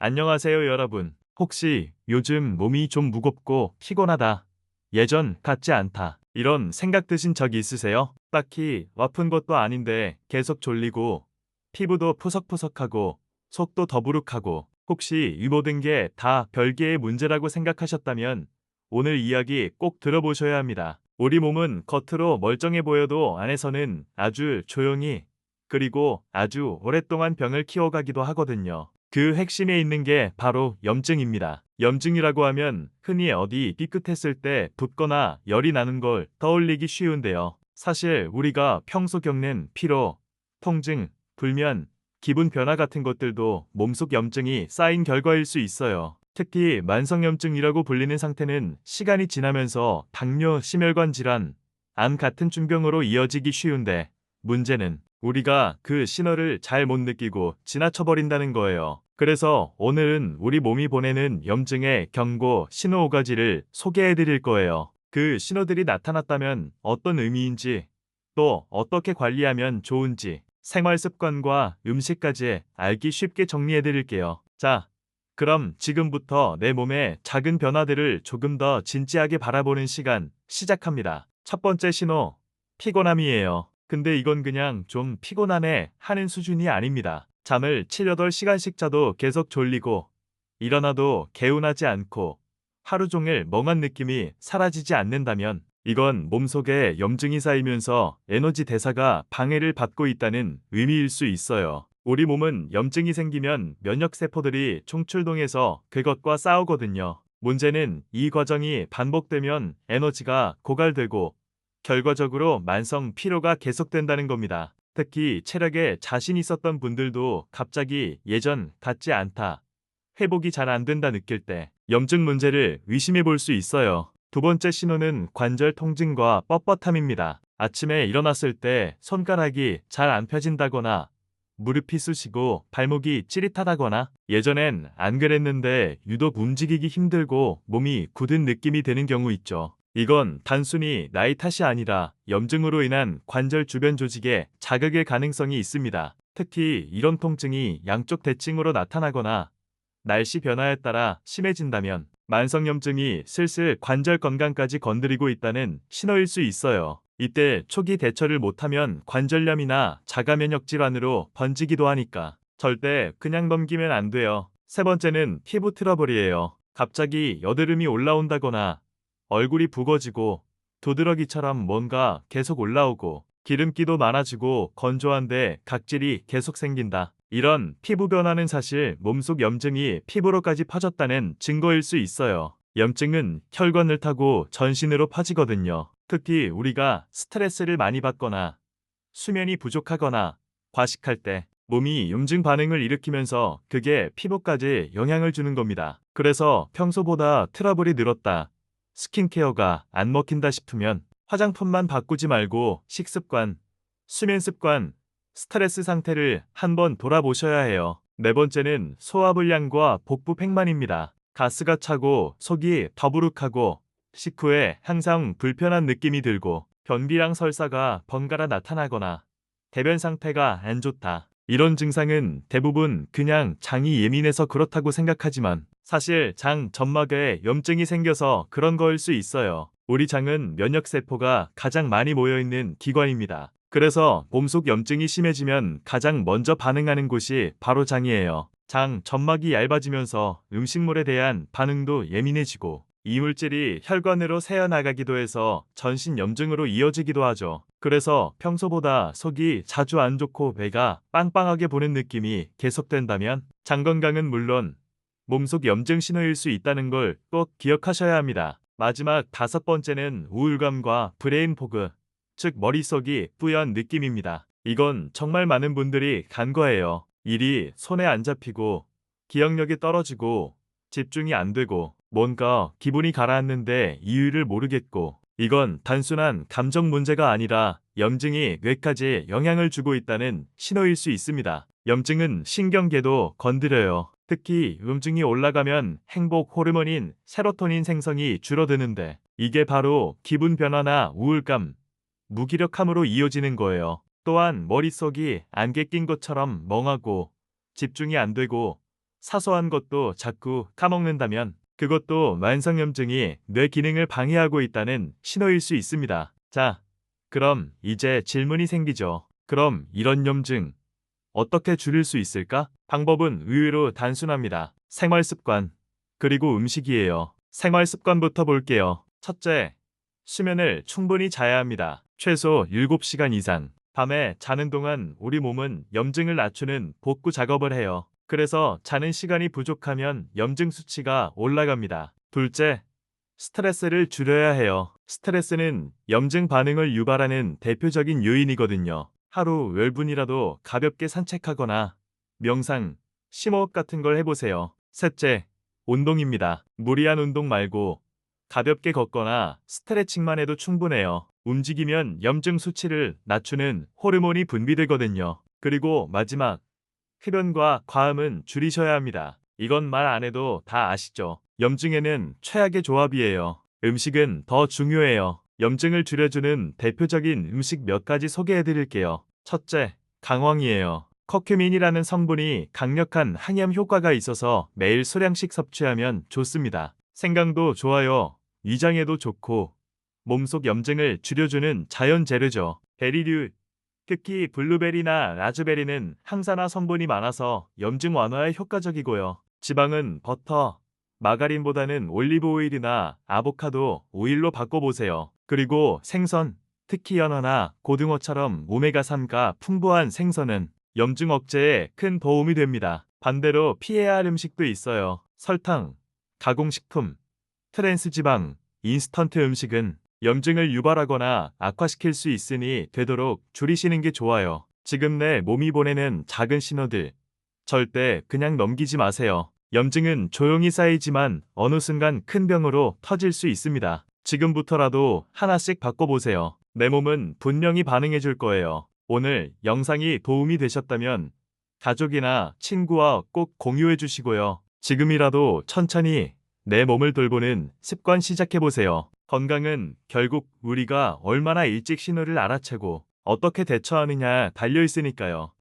안녕하세요, 여러분. 혹시 요즘 몸이 좀 무겁고 피곤하다, 예전 같지 않다, 이런 생각 드신 적 있으세요? 딱히 아픈 것도 아닌데 계속 졸리고 피부도 푸석푸석하고 속도 더부룩하고 혹시 이 모든 게 다 별개의 문제라고 생각하셨다면 오늘 이야기 꼭 들어보셔야 합니다. 우리 몸은 겉으로 멀쩡해 보여도 안에서는 아주 조용히 그리고 아주 오랫동안 병을 키워가기도 하거든요. 그 핵심에 있는 게 바로 염증입니다. 염증이라고 하면 흔히 어디 삐끗했을 때 붓거나 열이 나는 걸 떠올리기 쉬운데요. 사실 우리가 평소 겪는 피로, 통증, 불면, 기분 변화 같은 것들도 몸속 염증이 쌓인 결과일 수 있어요. 특히 만성염증이라고 불리는 상태는 시간이 지나면서 당뇨, 심혈관 질환, 암 같은 중병으로 이어지기 쉬운데 문제는 우리가 그 신호를 잘 못 느끼고 지나쳐버린다는 거예요. 그래서 오늘은 우리 몸이 보내는 염증의 경고 신호 5가지를 소개해 드릴 거예요. 그 신호들이 나타났다면 어떤 의미인지, 또 어떻게 관리하면 좋은지, 생활 습관과 음식까지 알기 쉽게 정리해 드릴게요. 자, 그럼 지금부터 내 몸의 작은 변화들을 조금 더 진지하게 바라보는 시간 시작합니다. 첫 번째 신호, 피곤함이에요. 근데 이건 그냥 좀 피곤하네 하는 수준이 아닙니다. 잠을 7, 8시간씩 자도 계속 졸리고 일어나도 개운하지 않고 하루 종일 멍한 느낌이 사라지지 않는다면 이건 몸속에 염증이 쌓이면서 에너지 대사가 방해를 받고 있다는 의미일 수 있어요. 우리 몸은 염증이 생기면 면역세포들이 총출동해서 그것과 싸우거든요. 문제는 이 과정이 반복되면 에너지가 고갈되고 결과적으로 만성 피로가 계속된다는 겁니다. 특히 체력에 자신 있었던 분들도 갑자기 예전 같지 않다, 회복이 잘 안 된다 느낄 때 염증 문제를 의심해 볼 수 있어요. 두 번째 신호는 관절 통증과 뻣뻣함입니다. 아침에 일어났을 때 손가락이 잘 안 펴진다거나 무릎이 쑤시고 발목이 찌릿하다거나 예전엔 안 그랬는데 유독 움직이기 힘들고 몸이 굳은 느낌이 드는 경우 있죠. 이건 단순히 나이 탓이 아니라 염증으로 인한 관절 주변 조직의 자극일 가능성이 있습니다. 특히 이런 통증이 양쪽 대칭으로 나타나거나 날씨 변화에 따라 심해진다면 만성염증이 슬슬 관절 건강까지 건드리고 있다는 신호일 수 있어요. 이때 초기 대처를 못하면 관절염이나 자가면역 질환으로 번지기도 하니까 절대 그냥 넘기면 안 돼요. 세 번째는 피부 트러블이에요. 갑자기 여드름이 올라온다거나 얼굴이 붓어지고 도드러기처럼 뭔가 계속 올라오고 기름기도 많아지고 건조한데 각질이 계속 생긴다. 이런 피부 변화는 사실 몸속 염증이 피부로까지 퍼졌다는 증거일 수 있어요. 염증은 혈관을 타고 전신으로 퍼지거든요. 특히 우리가 스트레스를 많이 받거나 수면이 부족하거나 과식할 때 몸이 염증 반응을 일으키면서 그게 피부까지 영향을 주는 겁니다. 그래서 평소보다 트러블이 늘었다, 스킨케어가 안 먹힌다 싶으면 화장품만 바꾸지 말고 식습관, 수면 습관, 스트레스 상태를 한번 돌아보셔야 해요. 네 번째는 소화불량과 복부 팽만입니다. 가스가 차고 속이 더부룩하고 식후에 항상 불편한 느낌이 들고 변비랑 설사가 번갈아 나타나거나 대변 상태가 안 좋다. 이런 증상은 대부분 그냥 장이 예민해서 그렇다고 생각하지만 사실 장 점막에 염증이 생겨서 그런 거일 수 있어요. 우리 장은 면역세포가 가장 많이 모여있는 기관입니다. 그래서 몸속 염증이 심해지면 가장 먼저 반응하는 곳이 바로 장이에요. 장 점막이 얇아지면서 음식물에 대한 반응도 예민해지고 이물질이 혈관으로 새어나가기도 해서 전신 염증으로 이어지기도 하죠. 그래서 평소보다 속이 자주 안 좋고 배가 빵빵하게 부는 느낌이 계속된다면 장 건강은 물론 몸속 염증 신호일 수 있다는 걸 꼭 기억하셔야 합니다. 마지막 다섯 번째는 우울감과 브레인 포그, 즉 머릿속이 뿌연 느낌입니다. 이건 정말 많은 분들이 간과해요. 일이 손에 안 잡히고 기억력이 떨어지고 집중이 안 되고 뭔가 기분이 가라앉는데 이유를 모르겠고 이건 단순한 감정 문제가 아니라 염증이 뇌까지 영향을 주고 있다는 신호일 수 있습니다. 염증은 신경계도 건드려요. 특히 염증이 올라가면 행복 호르몬인 세로토닌 생성이 줄어드는데 이게 바로 기분 변화나 우울감, 무기력함으로 이어지는 거예요. 또한 머릿속이 안개 낀 것처럼 멍하고 집중이 안 되고 사소한 것도 자꾸 까먹는다면 그것도 만성염증이 뇌 기능을 방해하고 있다는 신호일 수 있습니다. 자, 그럼 이제 질문이 생기죠. 그럼 이런 염증 어떻게 줄일 수 있을까? 방법은 의외로 단순합니다. 생활 습관, 그리고 음식이에요. 생활 습관부터 볼게요. 첫째, 수면을 충분히 자야 합니다. 최소 7시간 이상. 밤에 자는 동안 우리 몸은 염증을 낮추는 복구 작업을 해요. 그래서 자는 시간이 부족하면 염증 수치가 올라갑니다. 둘째, 스트레스를 줄여야 해요. 스트레스는 염증 반응을 유발하는 대표적인 요인이거든요. 하루 10분이라도 가볍게 산책하거나 명상, 심호흡 같은 걸 해보세요. 셋째, 운동입니다. 무리한 운동 말고 가볍게 걷거나 스트레칭만 해도 충분해요. 움직이면 염증 수치를 낮추는 호르몬이 분비되거든요. 그리고 마지막, 흡연과 과음은 줄이셔야 합니다. 이건 말 안 해도 다 아시죠? 염증에는 최악의 조합이에요. 음식은 더 중요해요. 염증을 줄여주는 대표적인 음식 몇 가지 소개해 드릴게요. 첫째, 강황이에요. 커큐민이라는 성분이 강력한 항염 효과가 있어서 매일 소량씩 섭취하면 좋습니다. 생강도 좋아요. 위장에도 좋고 몸속 염증을 줄여주는 자연 재료죠. 베리류, 특히 블루베리나 라즈베리는 항산화 성분이 많아서 염증 완화에 효과적이고요. 지방은 버터, 마가린보다는 올리브 오일이나 아보카도 오일로 바꿔보세요. 그리고 생선, 특히 연어나 고등어처럼 오메가3가 풍부한 생선은 염증 억제에 큰 도움이 됩니다. 반대로 피해야 할 음식도 있어요. 설탕, 가공식품, 트랜스 지방, 인스턴트 음식은 염증을 유발하거나 악화시킬 수 있으니 되도록 줄이시는 게 좋아요. 지금 내 몸이 보내는 작은 신호들, 절대 그냥 넘기지 마세요. 염증은 조용히 쌓이지만 어느 순간 큰 병으로 터질 수 있습니다. 지금부터라도 하나씩 바꿔보세요. 내 몸은 분명히 반응해 줄 거예요. 오늘 영상이 도움이 되셨다면 가족이나 친구와 꼭 공유해 주시고요. 지금이라도 천천히 내 몸을 돌보는 습관 시작해보세요. 건강은 결국 우리가 얼마나 일찍 신호를 알아채고 어떻게 대처하느냐 달려 있으니까요.